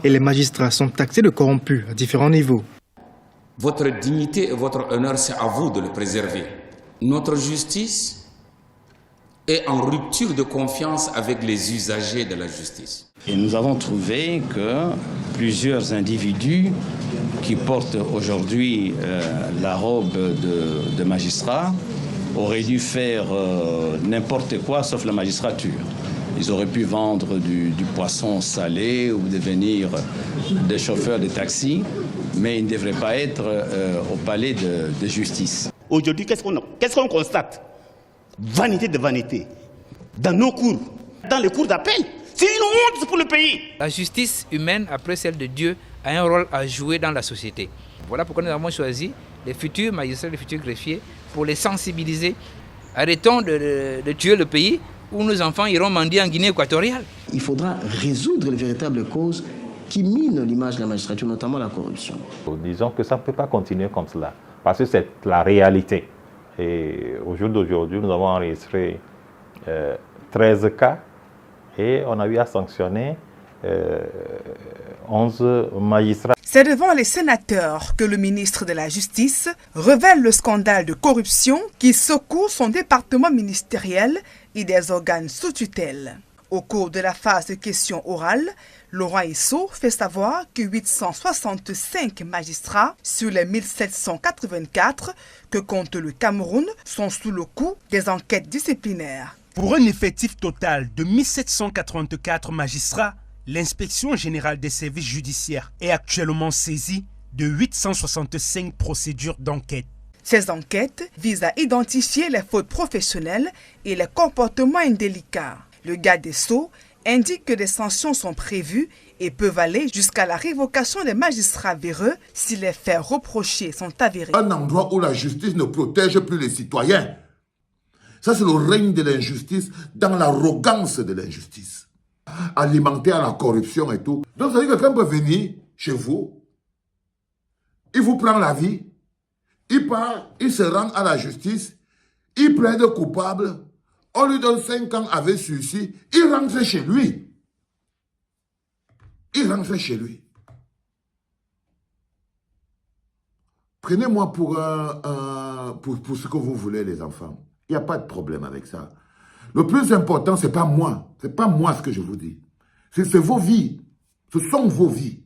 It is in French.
et les magistrats sont taxés de corrompus à différents niveaux. Votre dignité et votre honneur, c'est à vous de le préserver. Notre justice est en rupture de confiance avec les usagers de la justice. Et nous avons trouvé que plusieurs individus qui portent aujourd'hui la robe de magistrat auraient dû faire n'importe quoi sauf la magistrature. Ils auraient pu vendre du poisson salé ou devenir des chauffeurs de taxi, mais ils ne devraient pas être au palais de justice. Aujourd'hui, qu'est-ce qu'on constate? Vanité de vanité. Dans nos cours, dans les cours d'appel, c'est une honte pour le pays. La justice humaine, après celle de Dieu, a un rôle à jouer dans la société. Voilà pourquoi nous avons choisi les futurs magistrats, les futurs greffiers, pour les sensibiliser. Arrêtons de tuer le pays où nos enfants iront mendier en Guinée équatoriale. Il faudra résoudre les véritables causes qui minent l'image de la magistrature, notamment la corruption. Disons que ça ne peut pas continuer comme cela, parce que c'est la réalité. Et au jour d'aujourd'hui, nous avons enregistré 13 cas et on a eu à sanctionner 11 magistrats. C'est devant les sénateurs que le ministre de la Justice révèle le scandale de corruption qui secoue son département ministériel et des organes sous tutelle. Au cours de la phase de questions orales, Laurent Issou fait savoir que 865 magistrats sur les 1784 que compte le Cameroun sont sous le coup des enquêtes disciplinaires. Pour un effectif total de 1784 magistrats, l'inspection générale des services judiciaires est actuellement saisie de 865 procédures d'enquête. Ces enquêtes visent à identifier les fautes professionnelles et les comportements indélicats. Le garde des Sceaux indique que des sanctions sont prévues et peuvent aller jusqu'à la révocation des magistrats véreux si les faits reprochés sont avérés. Un endroit où la justice ne protège plus les citoyens. Ça, c'est le règne de l'injustice dans l'arrogance de l'injustice. Alimenter à la corruption et tout. Donc, ça veut dire que quelqu'un peut venir chez vous, il vous prend la vie, il part, il se rend à la justice, il plaide coupable, on lui donne 5 ans avec sursis, il rentre chez lui. Il rentre chez lui. Prenez-moi pour ce que vous voulez, les enfants. Il n'y a pas de problème avec ça. Le plus important, ce n'est pas moi. Ce n'est pas moi ce que je vous dis. C'est vos vies. Ce sont vos vies.